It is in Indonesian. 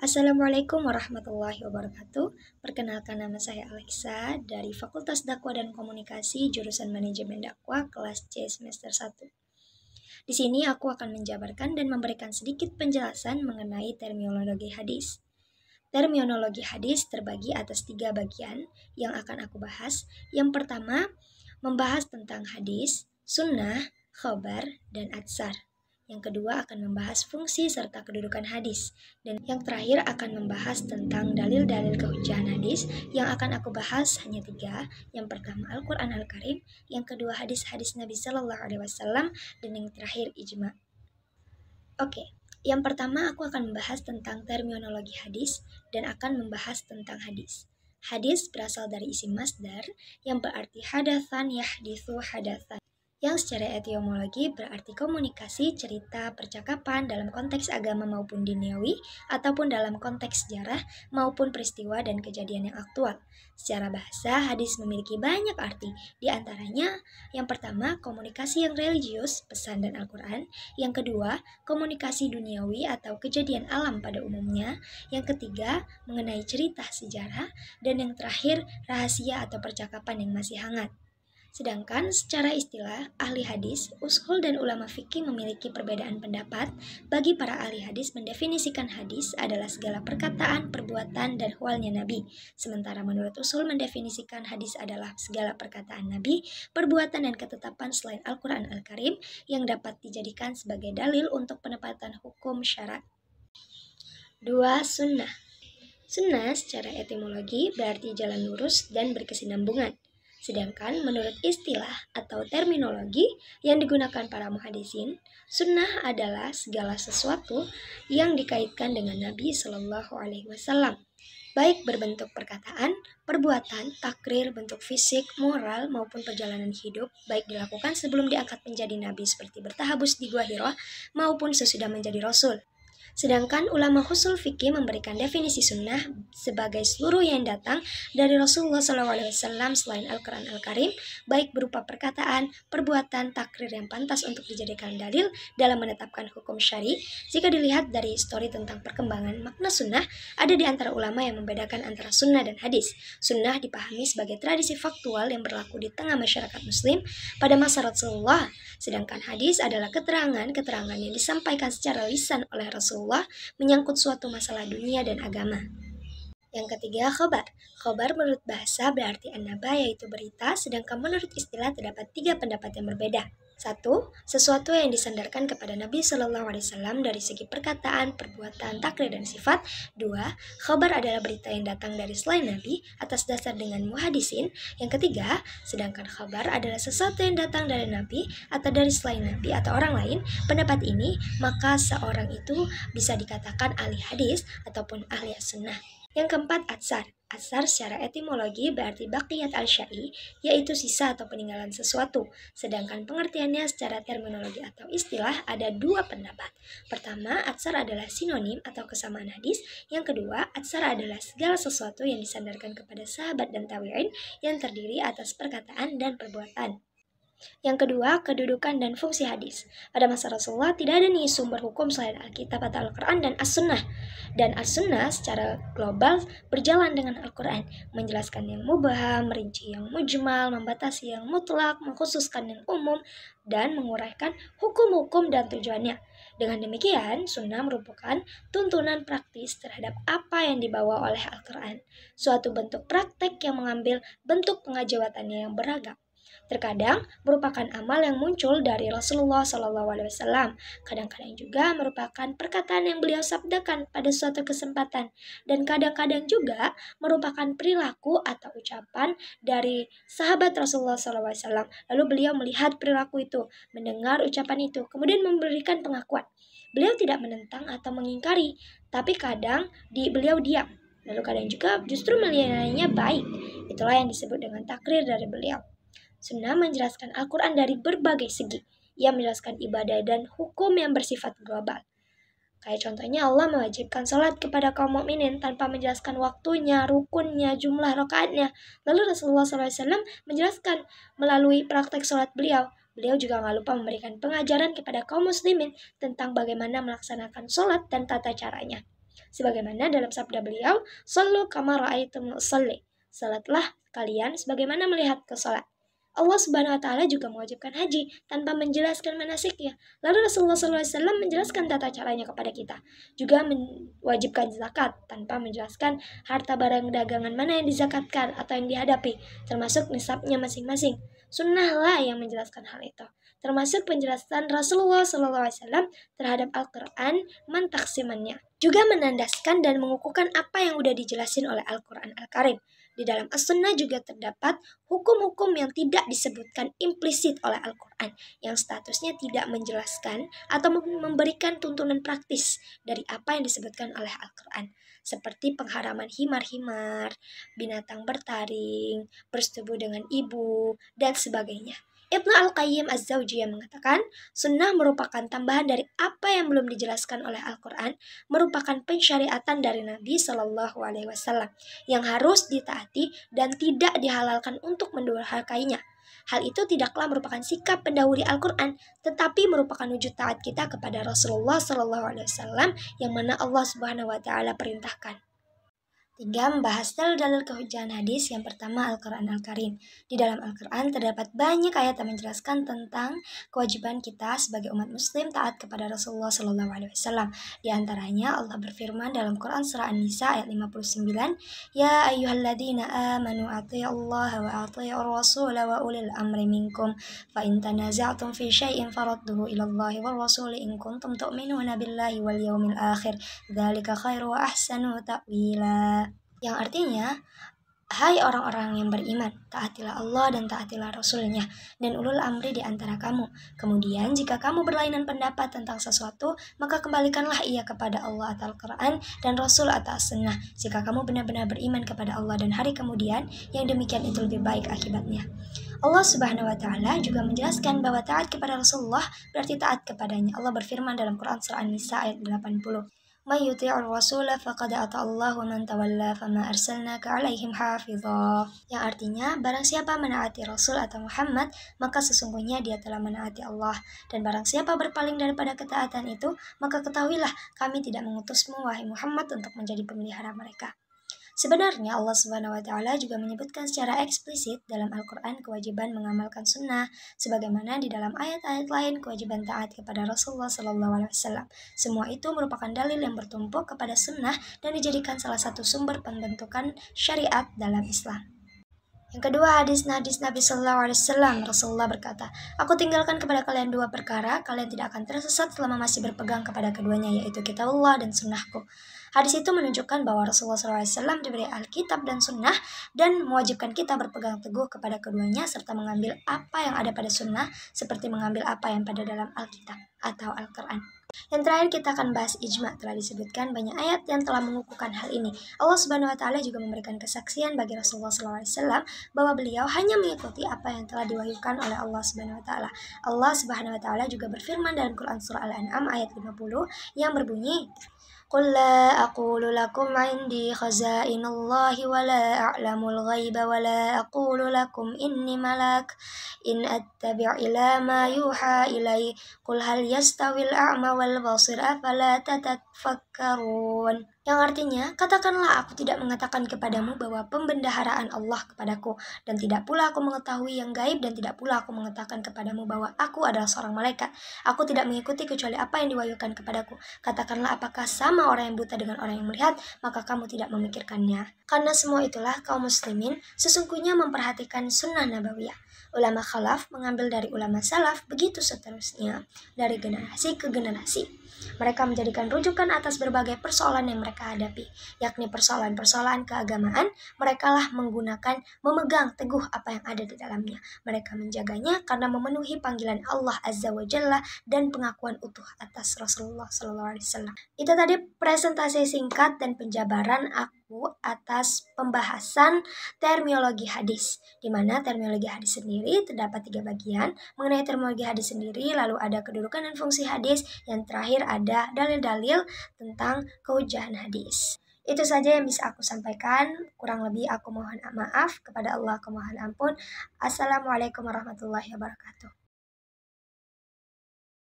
Assalamualaikum warahmatullahi wabarakatuh. Perkenalkan, nama saya Alexa dari Fakultas Dakwah dan Komunikasi jurusan Manajemen Dakwah kelas C semester 1. Di sini aku akan menjabarkan dan memberikan sedikit penjelasan mengenai terminologi hadis. Terminologi hadis terbagi atas 3 bagian yang akan aku bahas. Yang pertama, membahas tentang hadis, sunnah, khabar, dan atsar. Yang kedua akan membahas fungsi serta kedudukan hadis. Dan yang terakhir akan membahas tentang dalil-dalil kehujahan hadis. Yang akan aku bahas hanya 3. Yang pertama Al-Quran Al-Karim, yang kedua hadis-hadis Nabi Sallallahu Alaihi Wasallam, dan yang terakhir ijma. Oke, yang pertama aku akan membahas tentang terminologi hadis dan akan membahas tentang hadis. Hadis berasal dari isim masdar yang berarti hadatsan yahditsu hadatsan, yang secara etimologi berarti komunikasi, cerita, percakapan dalam konteks agama maupun duniawi, ataupun dalam konteks sejarah maupun peristiwa dan kejadian yang aktual. Secara bahasa, hadis memiliki banyak arti, di antaranya yang pertama, komunikasi yang religius, pesan dan Al-Quran. Yang kedua, komunikasi duniawi atau kejadian alam pada umumnya. Yang ketiga, mengenai cerita sejarah. Dan yang terakhir, rahasia atau percakapan yang masih hangat. Sedangkan secara istilah, ahli hadis, ushul dan ulama fikih memiliki perbedaan pendapat. Bagi para ahli hadis, mendefinisikan hadis adalah segala perkataan, perbuatan, dan hualnya Nabi. Sementara menurut ushul, mendefinisikan hadis adalah segala perkataan Nabi, perbuatan dan ketetapan selain Al-Quran Al-Karim yang dapat dijadikan sebagai dalil untuk penempatan hukum syarak. 2. Sunnah. Sunnah secara etimologi berarti jalan lurus dan berkesinambungan. Sedangkan menurut istilah atau terminologi yang digunakan para muhadisin, sunnah adalah segala sesuatu yang dikaitkan dengan Nabi Shallallahu Alaihi Wasallam, baik berbentuk perkataan, perbuatan, takrir, bentuk fisik, moral, maupun perjalanan hidup, baik dilakukan sebelum diangkat menjadi Nabi seperti bertahabus di Gua Hira maupun sesudah menjadi Rasul. Sedangkan ulama ushul fikih memberikan definisi sunnah sebagai seluruh yang datang dari Rasulullah SAW selain Al-Quran Al-Karim, baik berupa perkataan, perbuatan, takrir yang pantas untuk dijadikan dalil dalam menetapkan hukum syari. Jika dilihat dari histori tentang perkembangan makna sunnah, ada di antara ulama yang membedakan antara sunnah dan hadis. Sunnah dipahami sebagai tradisi faktual yang berlaku di tengah masyarakat muslim pada masa Rasulullah, sedangkan hadis adalah keterangan yang disampaikan secara lisan oleh Rasulullah menyangkut suatu masalah dunia dan agama. Yang ketiga, khobar. Khobar menurut bahasa berarti an-naba, yaitu berita, sedangkan menurut istilah terdapat 3 pendapat yang berbeda. 1. Sesuatu yang disandarkan kepada Nabi Shallallahu Alaihi Wasallam dari segi perkataan, perbuatan, takrir, dan sifat. 2. Khobar adalah berita yang datang dari selain Nabi atas dasar dengan muhadisin. Yang ketiga, sedangkan khobar adalah sesuatu yang datang dari Nabi atau dari selain Nabi atau orang lain. Pendapat ini, maka seorang itu bisa dikatakan ahli hadis ataupun ahli sunnah. Yang keempat, atsar. Atsar secara etimologi berarti baqiyat al-syai, yaitu sisa atau peninggalan sesuatu. Sedangkan pengertiannya secara terminologi atau istilah ada 2 pendapat. Pertama, atsar adalah sinonim atau kesamaan hadis. Yang kedua, atsar adalah segala sesuatu yang disandarkan kepada sahabat dan tabi'in yang terdiri atas perkataan dan perbuatan. Yang kedua, kedudukan dan fungsi hadis. Pada masa Rasulullah tidak ada nih sumber hukum selain Alkitab atau Al-Quran dan As-Sunnah. Dan As-Sunnah secara global berjalan dengan Al-Quran, menjelaskan yang mubham, merinci yang mujmal, membatasi yang mutlak, mengkhususkan yang umum, dan menguraikan hukum-hukum dan tujuannya. Dengan demikian, Sunnah merupakan tuntunan praktis terhadap apa yang dibawa oleh Al-Quran, suatu bentuk praktek yang mengambil bentuk pengajawatannya yang beragam. Terkadang merupakan amal yang muncul dari Rasulullah SAW. Kadang-kadang juga merupakan perkataan yang beliau sabdakan pada suatu kesempatan. Dan kadang-kadang juga merupakan perilaku atau ucapan dari sahabat Rasulullah SAW. Lalu beliau melihat perilaku itu, mendengar ucapan itu, kemudian memberikan pengakuan. Beliau tidak menentang atau mengingkari, tapi kadang beliau diam. Lalu kadang juga justru menilainya baik. Itulah yang disebut dengan takrir dari beliau. Sunnah menjelaskan Al-Quran dari berbagai segi. Ia menjelaskan ibadah dan hukum yang bersifat global. Kayak contohnya Allah mewajibkan salat kepada kaum mukminin tanpa menjelaskan waktunya, rukunnya, jumlah rakaatnya. Lalu Rasulullah SAW menjelaskan melalui praktek salat beliau. Beliau juga gak lupa memberikan pengajaran kepada kaum muslimin tentang bagaimana melaksanakan salat dan tata caranya. Sebagaimana dalam sabda beliau, "Shallu kama ra'aitumuni usolli." Salatlah kalian sebagaimana melihatku salat. Allah Subhanahu wa taala juga mewajibkan haji tanpa menjelaskan manasiknya. Lalu Rasulullah SAW menjelaskan tata caranya kepada kita. Juga mewajibkan zakat tanpa menjelaskan harta barang dagangan mana yang dizakatkan atau yang dihadapi, termasuk nisabnya masing-masing. Sunnahlah yang menjelaskan hal itu. Termasuk penjelasan Rasulullah SAW terhadap Al-Quran, mentaksimannya. Juga menandaskan dan mengukuhkan apa yang sudah dijelasin oleh Al-Quran Al-Karim. Di dalam As-Sunnah juga terdapat hukum-hukum yang tidak disebutkan implisit oleh Al-Quran, yang statusnya tidak menjelaskan atau memberikan tuntunan praktis dari apa yang disebutkan oleh Al-Quran, seperti pengharaman himar-himar, binatang bertaring, bersetubuh dengan ibu, dan sebagainya. Ibnu Al-Qayyim Az-Zawjiyah mengatakan, sunnah merupakan tambahan dari apa yang belum dijelaskan oleh Al-Quran, merupakan pensyariatan dari Nabi Shallallahu Alaihi Wasallam yang harus ditaati dan tidak dihalalkan untuk mendurhakainya. Hal itu tidaklah merupakan sikap pendahului Al-Quran, tetapi merupakan wujud taat kita kepada Rasulullah Shallallahu Alaihi Wasallam yang mana Allah Subhanahu Wa Taala perintahkan. 3. Membahas dalil-dalil kehujahan hadis. Yang pertama, Al-Quran Al-Karim. Di dalam Al-Quran terdapat banyak ayat yang menjelaskan tentang kewajiban kita sebagai umat muslim taat kepada Rasulullah SAW. Di antaranya Allah berfirman dalam Quran surah An-Nisa ayat 59, "Ya ayyuhalladzina amanu athi'ullaha wa athi'ur rasula wa ulil amri minkum fa in tanaza'tum fi syai'in faradduhu ilallahi war rasuli in kuntum tu'minuna billahi wal yawmil akhir dzalika khairu wa ahsanu ta'wila." Yang artinya, hai orang-orang yang beriman, taatilah Allah dan taatilah Rasul-Nya dan ulul amri di antara kamu. Kemudian jika kamu berlainan pendapat tentang sesuatu, maka kembalikanlah ia kepada Allah atau Al-Quran dan Rasul atau As-Sunnah. Jika kamu benar-benar beriman kepada Allah dan hari kemudian, yang demikian itu lebih baik akibatnya. Allah Subhanahu wa Ta'ala juga menjelaskan bahwa taat kepada Rasulullah berarti taat kepadanya. Allah berfirman dalam Quran surah An-Nisa ayat 80, "May yuti'ur rasula faqad ata'allah wa man tawalla fama arsalnaka 'alaihim hafizah." Yang artinya, barang siapa menaati Rasul atau Muhammad, maka sesungguhnya dia telah menaati Allah. Dan barang siapa berpaling daripada ketaatan itu, maka ketahuilah kami tidak mengutusmu wahai Muhammad untuk menjadi pemelihara mereka. Sebenarnya Allah Subhanahu wa Ta'ala juga menyebutkan secara eksplisit dalam Al-Quran kewajiban mengamalkan sunnah, sebagaimana di dalam ayat-ayat lain kewajiban taat kepada Rasulullah SAW. Semua itu merupakan dalil yang bertumpu kepada sunnah dan dijadikan salah satu sumber pembentukan syariat dalam Islam. Yang kedua, hadis Nabi Sallallahu Alaihi Wasallam. Rasulullah berkata, "Aku tinggalkan kepada kalian dua perkara, kalian tidak akan tersesat selama masih berpegang kepada keduanya, yaitu kitabullah dan sunnahku." Hadis itu menunjukkan bahwa Rasulullah SAW diberi Alkitab dan Sunnah dan mewajibkan kita berpegang teguh kepada keduanya serta mengambil apa yang ada pada Sunnah seperti mengambil apa yang pada dalam Alkitab atau Al-Quran. Yang terakhir kita akan bahas ijma. Telah disebutkan banyak ayat yang telah mengukuhkan hal ini. Allah Subhanahu wa Ta'ala juga memberikan kesaksian bagi Rasulullah SAW bahwa beliau hanya mengikuti apa yang telah diwahyukan oleh Allah Subhanahu wa Ta'ala. Allah Subhanahu wa Ta'ala juga berfirman dalam Quran surah Al-An'am ayat 50 yang berbunyi, "Qul la aqulu lakum 'indi khaza'inullahi wa la a'lamul ghaiba wa la aqulu lakum inni malak in attabi' ila ma yuha ilai qul hal yastawil a'ma wal basir afala tatafakkarun." Yang artinya, katakanlah aku tidak mengatakan kepadamu bahwa pembendaharaan Allah kepadaku, dan tidak pula aku mengetahui yang gaib, dan tidak pula aku mengatakan kepadamu bahwa aku adalah seorang malaikat. Aku tidak mengikuti kecuali apa yang diwahyukan kepadaku. Katakanlah, apakah sama orang yang buta dengan orang yang melihat? Maka kamu tidak memikirkannya. Karena semua itulah kaum muslimin sesungguhnya memperhatikan sunnah nabawiyah. Ulama khalaf mengambil dari ulama salaf, begitu seterusnya, dari generasi ke generasi. Mereka menjadikan rujukan atas berbagai persoalan yang mereka hadapi, yakni persoalan-persoalan keagamaan. Merekalah memegang teguh apa yang ada di dalamnya. Aku menjaganya karena memenuhi panggilan Allah Azza wa Jalla dan pengakuan utuh atas Rasulullah SAW. Itu tadi presentasi singkat dan penjabaran aku atas pembahasan terminologi hadis, di mana terminologi hadis sendiri terdapat 3 bagian. Mengenai terminologi hadis sendiri, lalu ada kedudukan dan fungsi hadis, yang terakhir ada dalil-dalil tentang kehujahan hadis. Itu saja yang bisa aku sampaikan. Kurang lebih aku mohon maaf, kepada Allah aku mohon ampun. Assalamualaikum warahmatullahi wabarakatuh.